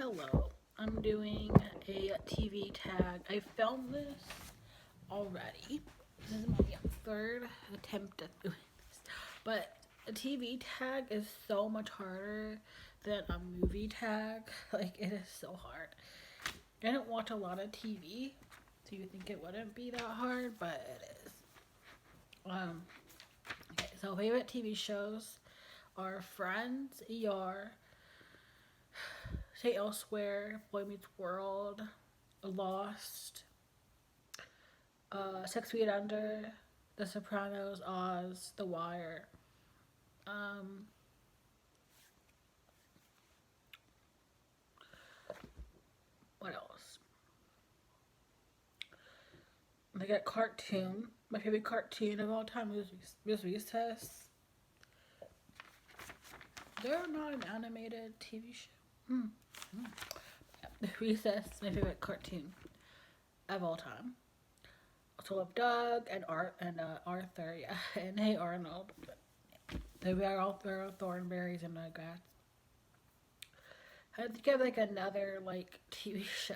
Hello, I'm doing a TV tag. I filmed this already. This is my third attempt at doing this. But a TV tag is so much harder than a movie tag. Like, it is so hard. I don't watch a lot of TV, so you think it wouldn't be that hard, but it is. Um, okay, so favorite TV shows are Friends, ER, Say Elsewhere, Boy Meets World, Lost, 6 Feet Under, The Sopranos, Oz, The Wire. Um, what else? I got cartoon. My favorite cartoon of all time was Recess. They're not an animated TV show. Yeah. Recess, my favorite cartoon of all time. Also love Doug and Arthur, yeah, and Hey Arnold. They were all Thornberries and Nuggets. I think of like another like TV show.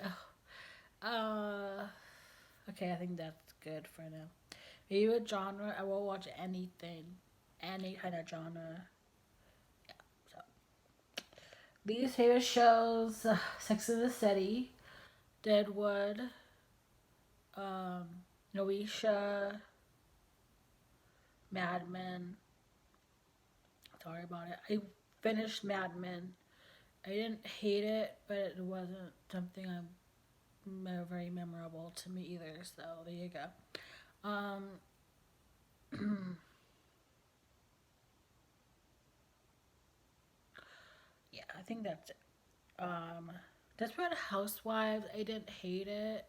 Okay, I think that's good for now. Favorite genre? I will watch anything, any kind of genre. Yeah. So these favorite shows: Sex and the City, Deadwood, um, Noisha, Mad Men. Sorry about it. I finished Mad Men. I didn't hate it, but it wasn't something very memorable to me either. So there you go. Yeah, I think that's it. Desperate Housewives. I didn't hate it.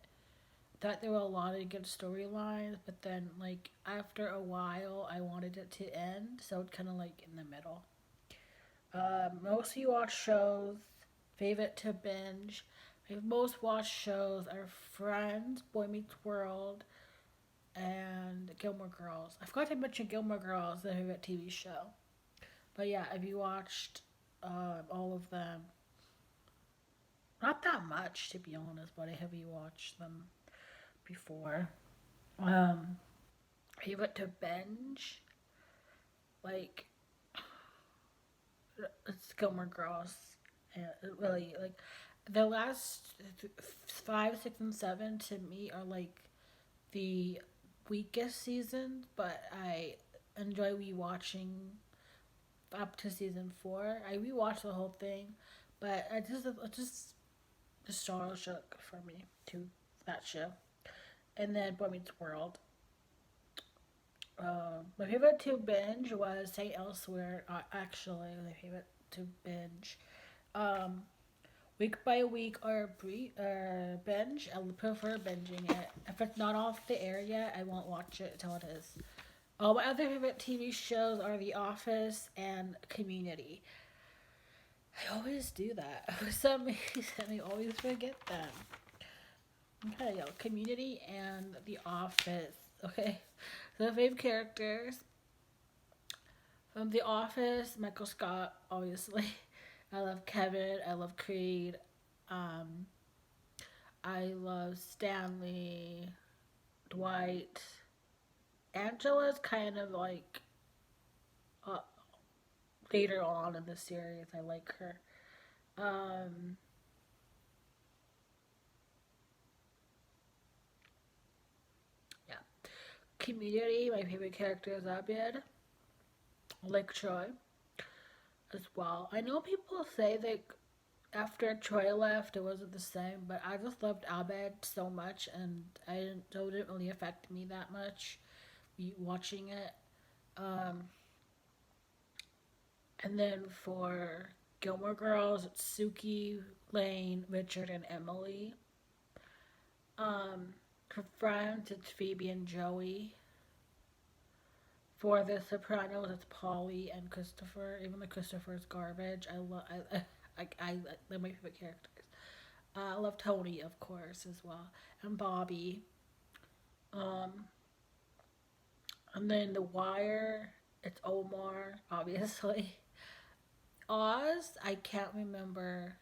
Thought there were a lot of good storylines, but then like after a while, I wanted it to end, so it's kind of like in the middle. Mostly watch shows. Favorite to binge. My most watched shows are Friends, Boy Meets World, and Gilmore Girls. I forgot to mention Gilmore Girls, the favorite TV show. But yeah, have you watched all of them? Not that much, to be honest, but have you watched them before? Um, favorite to binge? Like, it's Gilmore Girls. And it really, like, the last 5, 6, and 7 to me are like the weakest seasons, but I enjoy rewatching up to season 4. I rewatched the whole thing, but it's just nostalgic for me to that show. And then Boy Meets World. My favorite to binge was Say Elsewhere. Actually, my favorite to binge. Um, Week by week or binge. I would prefer binging it. If it's not off the air yet, I won't watch it until it is. All my other favorite TV shows are The Office and Community. I always do that. For some reason, I always forget them. Okay, yo, Community and The Office. Okay, so the favorite characters from The Office, Michael Scott, obviously. I love Kevin. I love Creed. Um, I love Stanley, Dwight. Angela's kind of like uh, later on in the series. I like her. Um, yeah. Community, my favorite character is Abed. I like Troy as well. I know people say that after Troy left, it wasn't the same, but I just loved Abed so much, and so it didn't really affect me that much watching it. Um, and then for Gilmore Girls, it's Suki, Lane, Richard, and Emily. For Friends, it's Phoebe and Joey. For The Sopranos, it's Polly and Christopher. Even though Christopher's garbage, I love. They're my favorite characters. I love Tony, of course, as well, and Bobby. Um, and then The Wire, it's Omar, obviously. Oz, I can't remember.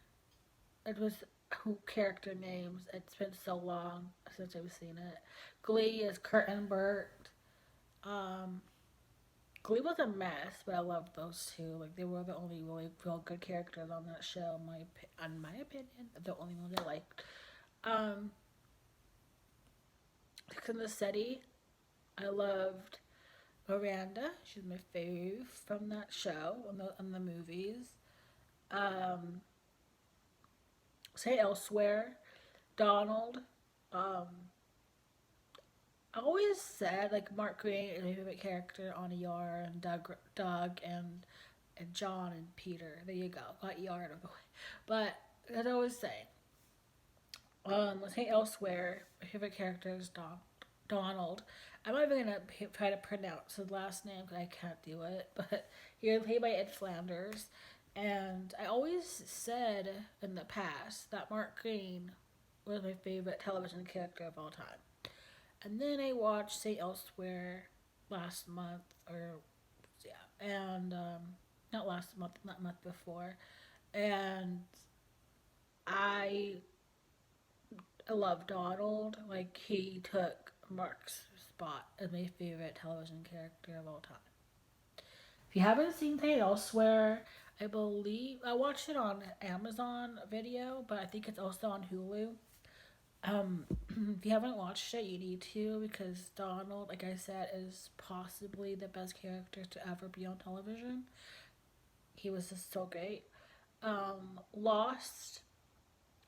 it was who character names. It's been so long since I've seen it. Glee is Kurt and Bert. Um, Glee was a mess, but I loved those two. Like they were the only really real good characters on that show. In my opinion, the only ones I liked. Um, Six in the City. I loved Miranda. She's my fave from that show on the movies. Um, Say Elsewhere. Donald. Um, I always said like Mark Green is my favorite character on ER, and Doug and John and Peter. There you go. Got ER out of the way. But as I always say, let's say Elsewhere. My favorite character is Donald. I'm not even gonna try to pronounce his last name because I can't do it. But he was played by Ed Flanders, and I always said in the past that Mark Green was my favorite television character of all time. And then I watched Say Elsewhere last month, or yeah, and not last month, not month before, and I I love Donald. Like he took Mark's spot as my favorite television character of all time. If you haven't seen Say Elsewhere, I believe I watched it on Amazon Video, but I think it's also on Hulu. If you haven't watched it, you need to because Donald, like I said, is possibly the best character to ever be on television. He was just so great. Lost,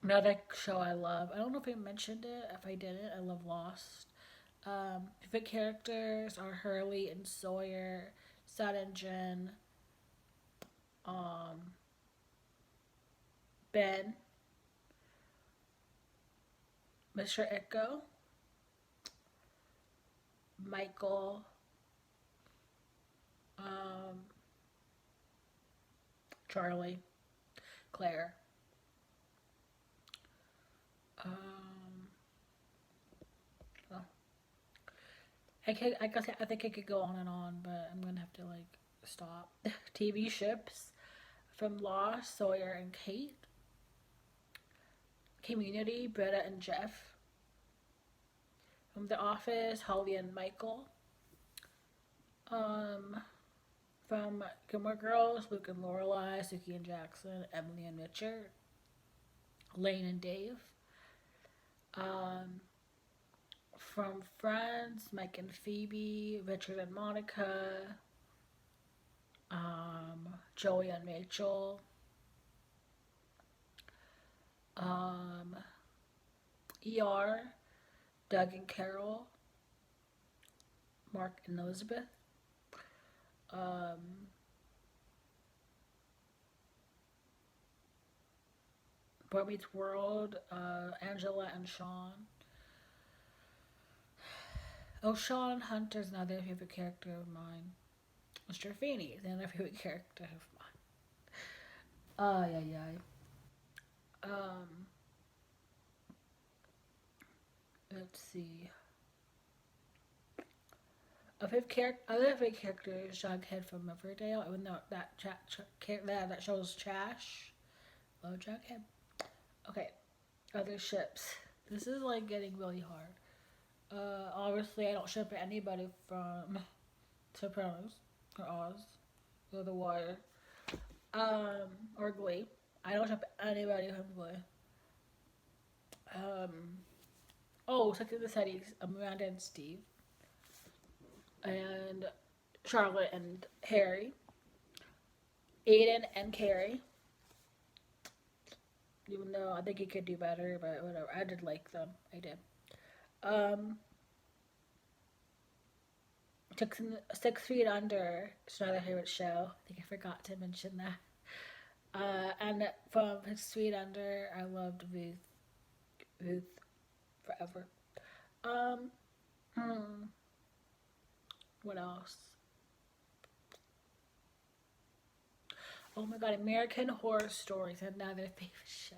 another show I love. I don't know if I mentioned it. If I didn't, I love Lost. Favorite characters are Hurley and Sawyer, Sad and Jen, um, Ben, Mr. Echo, Michael, um, Charlie, Claire. Um, oh, I think I could go on and on, but I'm gonna have to like stop. TV ships from Lost, Sawyer and Kate. Community, Britta and Jeff. From The Office, Holly and Michael. Um, from Gilmore Girls, Luke and Lorelai, Suki and Jackson, Emily and Richard, Lane and Dave. Um, from Friends, Mike and Phoebe, Richard and Monica, Joey and Rachel, um, ER, Doug and Carol, Mark and Elizabeth, um, Boy Meets World, Angela and Sean. Oh, Sean Hunter's another favorite character of mine. Mr. Feeney is another favorite character of mine. Ay, ay, ay. Um, let's see. Other favorite character is Jughead from Riverdale, even though that show's trash. Love Jughead. Okay, other ships. This is like getting really hard. Obviously, I don't ship anybody from Sopranos or Oz or The Wire, or Glee. I don't ship anybody from Glee. Um, Sex and the City, Miranda and Steve, and Charlotte and Harry, Aiden and Carrie. Even though I think he could do better, but whatever. I did like them. I did. Um, 6 Feet Under is another favorite show. I think I forgot to mention that. And from 6 Feet Under, I loved Ruth forever. Um, hmm, what else? Oh my god, American Horror Stories, another favorite show.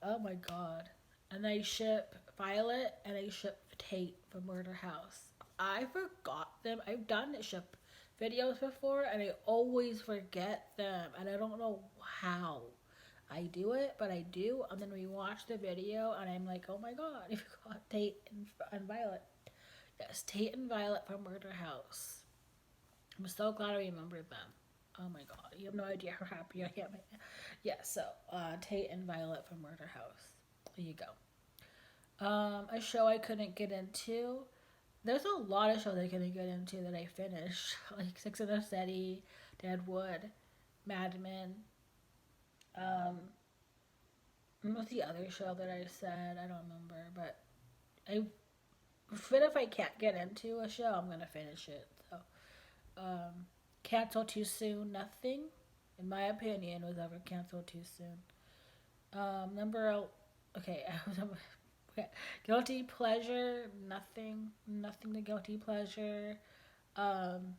Oh my god. And I ship Violet and I ship Tate from Murder House. I forgot them. I've done ship videos before and I always forget them and I don't know how. I do it, but I do, and then we watch the video, and I'm like, oh my god, you got Tate and Violet. Yes, Tate and Violet from Murder House. I'm so glad I remembered them. Oh my god, you have no idea how happy I am. Yeah, so Tate and Violet from Murder House. There you go. A show I couldn't get into. There's a lot of shows I couldn't get into that I finished, like Six and the City, Deadwood, Mad Men. Um, what was the other show that I said? I don't remember, but I. But if I can't get into a show, I'm gonna finish it. So, um, cancel too soon, nothing, in my opinion, was ever canceled too soon. Number, okay, okay, guilty pleasure, nothing to guilty pleasure. Um,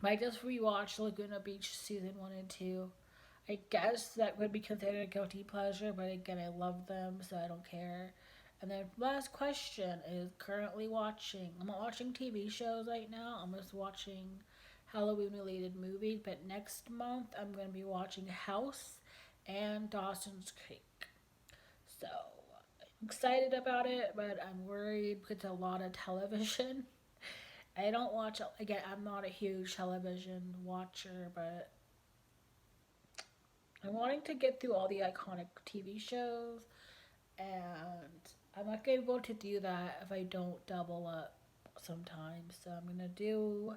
I just rewatched Laguna Beach season 1 and 2. I guess that would be considered a guilty pleasure, but again, I love them, so I don't care. And then last question is currently watching. I'm not watching TV shows right now. I'm just watching Halloween related movies. But next month, I'm going to be watching House and Dawson's Creek. So I'm excited about it, but I'm worried because it's a lot of television. I don't watch, again, I'm not a huge television watcher, but I'm wanting to get through all the iconic TV shows, and I'm not able to do that if I don't double up sometimes. So I'm gonna do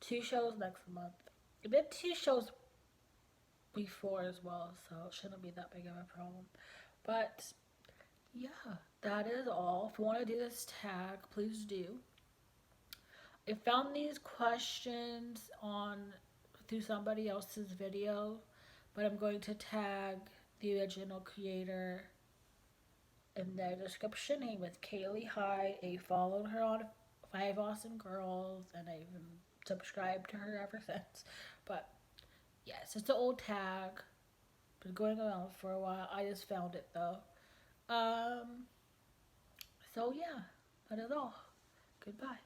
2 shows next month. I did 2 shows before as well, so it shouldn't be that big of a problem. But yeah, that is all. If you want to do this tag, please do. I found these questions on through somebody else's video, but I'm going to tag the original creator in the description. Name was Kaylee Hyde. I followed her on Five Awesome Girls, and I've been subscribed to her ever since. But yes, it's an old tag. Been going around for a while. I just found it though. Um. So yeah, that is all. Goodbye.